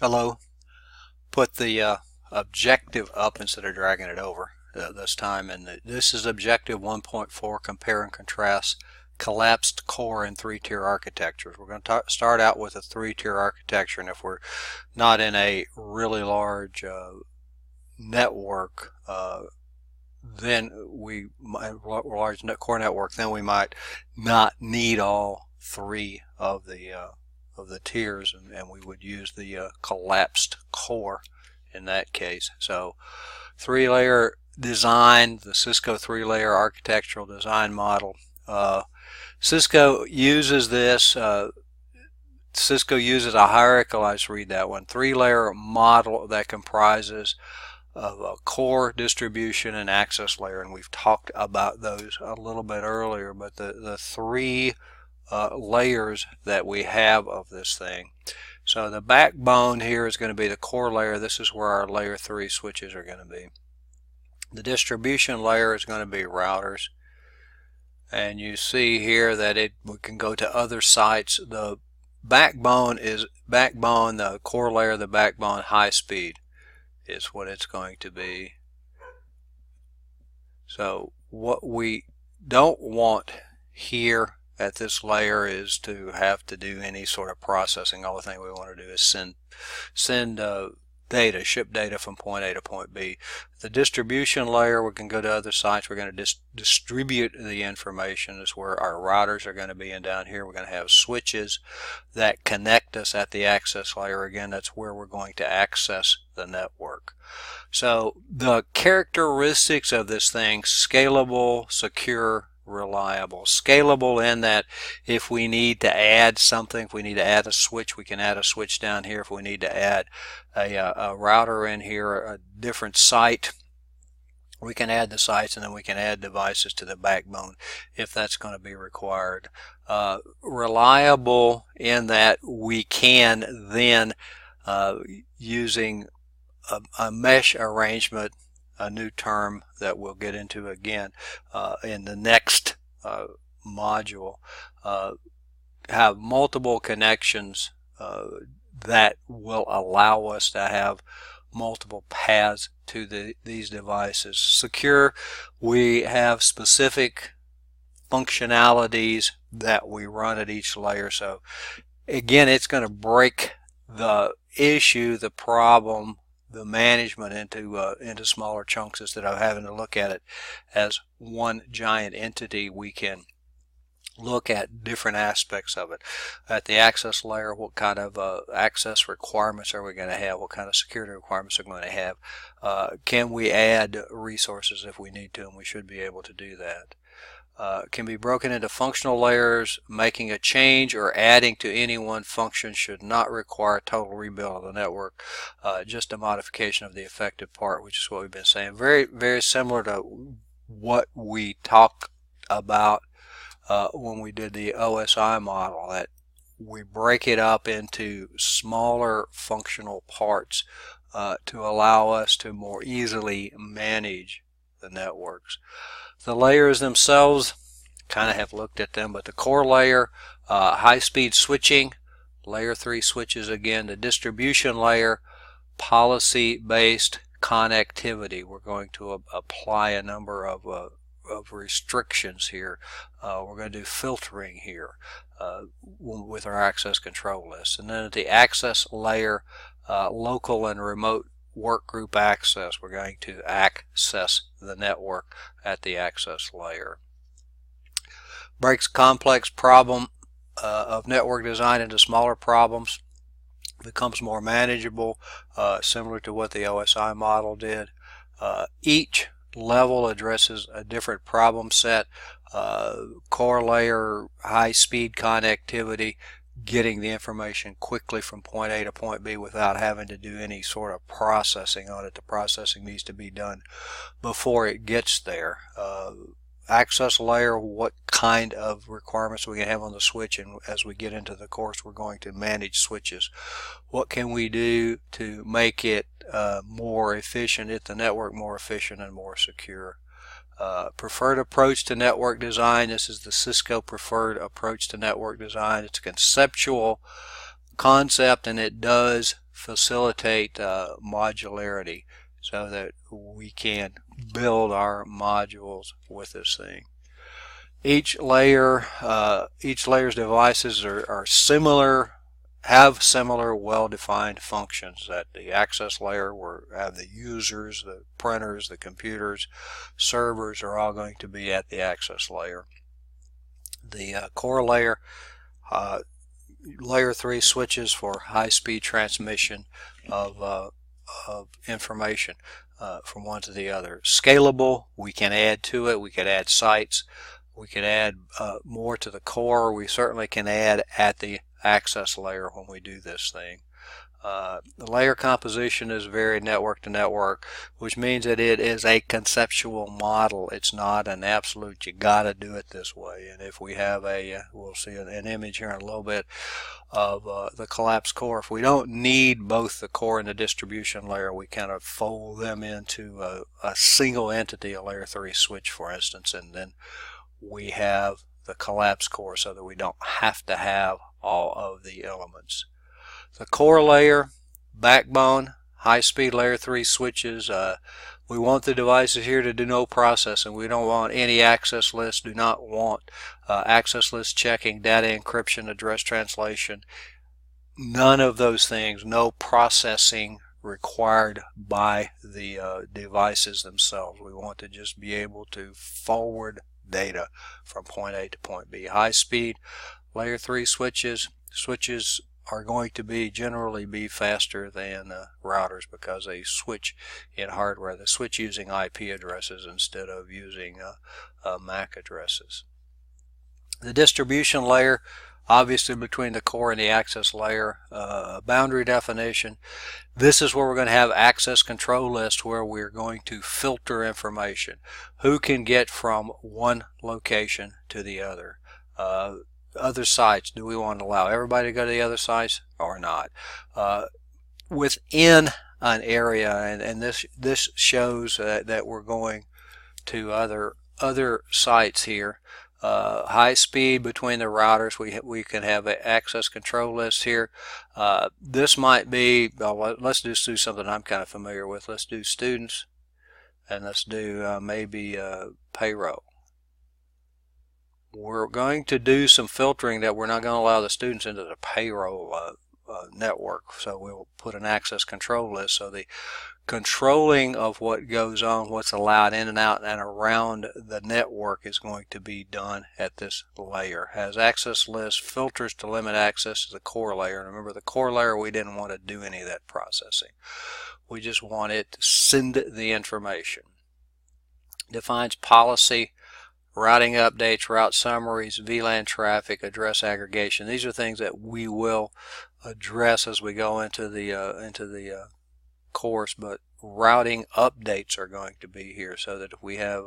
Hello. Put the objective up instead of dragging it over this time, and this is objective 1.4, compare and contrast collapsed core and three-tier architectures. We're going to start out with a three-tier architecture, and if we're not in a really large network, then large core network, then we might not need all three of the tiers, and we would use the collapsed core in that case. So three-layer design, the Cisco three-layer architectural design model. Cisco uses this. Cisco uses a hierarchical, I just read that one, three-layer model that comprises of a core, distribution, and access layer, and we've talked about those a little bit earlier, but the three layers that we have of this thing. So the backbone here is going to be the core layer. This is where our layer 3 switches are going to be. The distribution layer is going to be routers, and you see here that we can go to other sites. The backbone is the core layer, the backbone high speed is what it's going to be. So what we don't want here at this layer is to have to do any sort of processing. All the thing we want to do is send data, ship data from point A to point B. The distribution layer, we can go to other sites. We're going to distribute the information. Is where our routers are going to be, and down here we're going to have switches that connect us at the access layer. Again, that's where we're going to access the network. So the characteristics of this thing: scalable, secure, reliable. Scalable in that if we need to add something, if we need to add a switch, we can add a switch down here. If we need to add a router in here, a different site, we can add the sites, and then we can add devices to the backbone if that's going to be required. Reliable in that we can then, using a mesh arrangement, a new term that we'll get into again in the next module, have multiple connections that will allow us to have multiple paths to these devices. Secure, we have specific functionalities that we run at each layer. So again, it's going to break the issue, the problem, the management into smaller chunks instead of having to look at it as one giant entity. We can look at different aspects of it. At the access layer, what kind of access requirements are we going to have? What kind of security requirements are we going to have? Can we add resources if we need to? And we should be able to do that. Can be broken into functional layers. Making a change or adding to any one function should not require a total rebuild of the network, just a modification of the affected part, which is what we've been saying. Very, very similar to what we talked about when we did the OSI model, that we break it up into smaller functional parts to allow us to more easily manage the networks. The layers themselves, kind of have looked at them, but the core layer, high-speed switching, layer 3 switches again. The distribution layer, policy-based connectivity. We're going to apply a number of restrictions here. We're going to do filtering here with our access control list. And then at the access layer, local and remote work group access. We're going to access the network at the access layer. Breaks complex problem of network design into smaller problems. Becomes more manageable, similar to what the OSI model did. Each level addresses a different problem set. Core layer, high-speed connectivity, getting the information quickly from point A to point B without having to do any sort of processing on it. The processing needs to be done before it gets there. Access layer, what kind of requirements we can have on the switch, and as we get into the course we're going to manage switches. What can we do to make it more efficient, get the network more efficient and more secure? Preferred approach to network design. This is the Cisco preferred approach to network design. It's a conceptual concept, and it does facilitate modularity so that we can build our modules with this thing. Each layer's devices are similar, have similar well-defined functions. That the access layer will have the users, the printers, the computers, servers are all going to be at the access layer. The core layer, layer 3 switches for high-speed transmission of information from one to the other. Scalable, we can add to it. We could add sites. We could add more to the core. We certainly can add at the access layer when we do this thing. The layer composition is very network to network, which means that it is a conceptual model. It's not an absolute, you gotta do it this way. And if we have we'll see an image here in a little bit of the collapsed core. If we don't need both the core and the distribution layer, we kind of fold them into a single entity, a layer 3 switch for instance, and then we have the collapsed core so that we don't have to have all of the elements. The core layer, backbone, high-speed layer 3 switches. We want the devices here to do no processing. We don't want any access lists, do not want access list checking, data encryption, address translation. None of those things, no processing required by the devices themselves. We want to just be able to forward data from point A to point B. High-speed layer 3 switches are going to generally be faster than routers because they switch in hardware. They switch using IP addresses instead of using MAC addresses. The distribution layer, obviously between the core and the access layer, boundary definition. This is where we're going to have access control lists where we're going to filter information. Who can get from one location to the other? Other sites, do we want to allow everybody to go to the other sites or not? Within an area, and this shows that we're going to other sites here. High speed between the routers, we can have an access control list here. This might be, let's just do something I'm kind of familiar with. Let's do students, and let's do maybe payroll. We're going to do some filtering that we're not going to allow the students into the payroll network. So we'll put an access control list. So the controlling of what goes on, what's allowed in and out and around the network is going to be done at this layer. Has access list, filters to limit access to the core layer. And remember, the core layer, we didn't want to do any of that processing. We just want it to send the information. Defines policy, routing updates, route summaries, VLAN traffic, address aggregation. These are things that we will address as we go into the course, but routing updates are going to be here so that if we have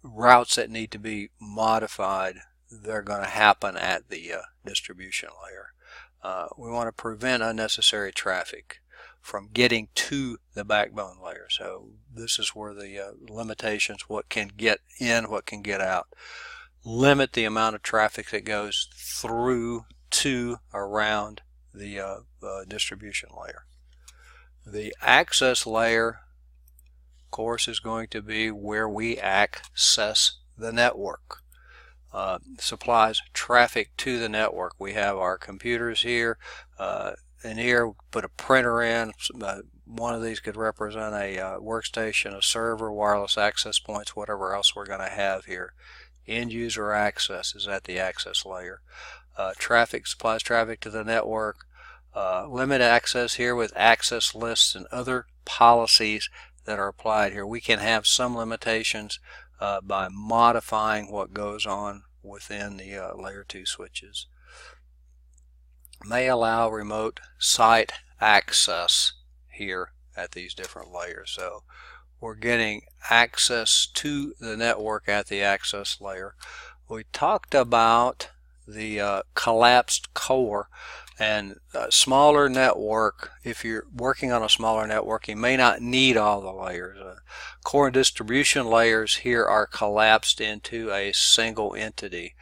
routes that need to be modified, they're going to happen at the distribution layer. We want to prevent unnecessary traffic from getting to the backbone layer. So this is where the limitations, what can get in, what can get out. Limit the amount of traffic that goes through to around the distribution layer. The access layer, of course, is going to be where we access the network. Supplies traffic to the network. We have our computers here. And here, put a printer in. One of these could represent a workstation, a server, wireless access points, whatever else we're going to have here. End user access is at the access layer. Traffic supplies traffic to the network. Limit access here with access lists and other policies that are applied here. We can have some limitations by modifying what goes on within the layer 2 switches. May allow remote site access here at these different layers. So we're getting access to the network at the access layer. We talked about the collapsed core, And a smaller network, if you're working on a smaller network, you may not need all the layers. Core and distribution layers here are collapsed into a single entity.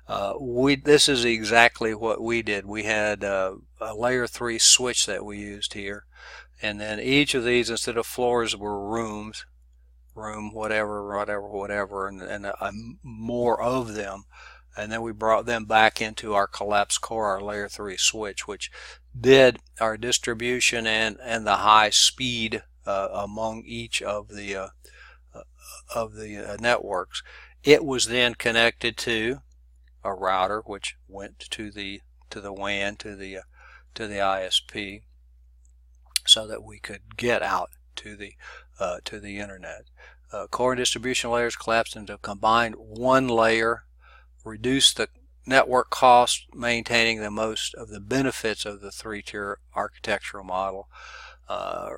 This is exactly what we did. We had a layer 3 switch that we used here, and then each of these, instead of floors, were rooms, room whatever, and more of them. And then we brought them back into our collapsed core, our layer 3 switch, which did our distribution and the high speed among each of the networks. It was then connected to a router, which went to the WAN, to the ISP, so that we could get out to the internet. Core and distribution layers collapsed into a combined one layer, reduce the network cost, maintaining the most of the benefits of the 3-tier architectural model,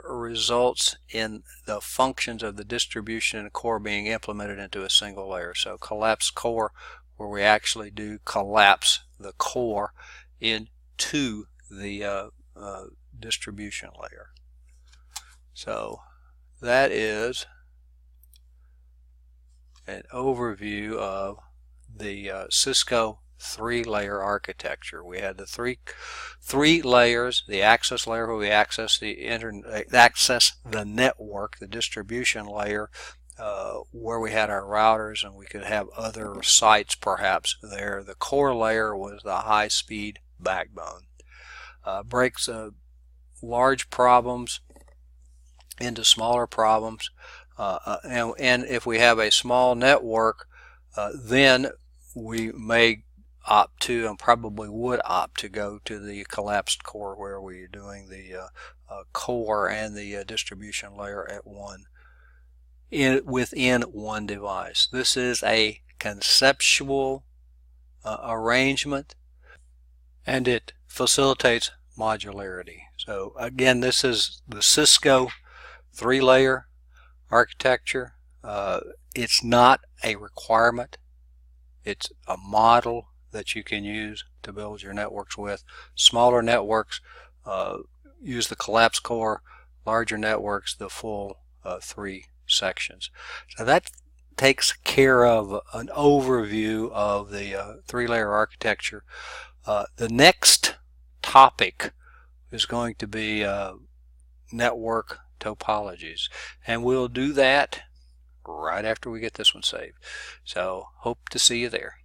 results in the functions of the distribution and core being implemented into a single layer. So collapsed core, where we actually do collapse the core into the distribution layer. So that is an overview of the Cisco 3-layer architecture. We had the three layers: the access layer, where we access the network; the distribution layer, where we had our routers and we could have other sites perhaps there. The core layer was the high-speed backbone. Breaks large problems into smaller problems, and if we have a small network, then we may opt to, and probably would opt to, go to the collapsed core, where we are doing the core and the distribution layer at within one device. This is a conceptual arrangement, and it facilitates modularity. So again, this is the Cisco 3-layer architecture. It's not a requirement. It's a model that you can use to build your networks with. Smaller networks use the collapsed core. Larger networks, the full 3 sections. So that takes care of an overview of the 3-layer architecture. The next topic is going to be network topologies, and we'll do that right after we get this one saved. So hope to see you there.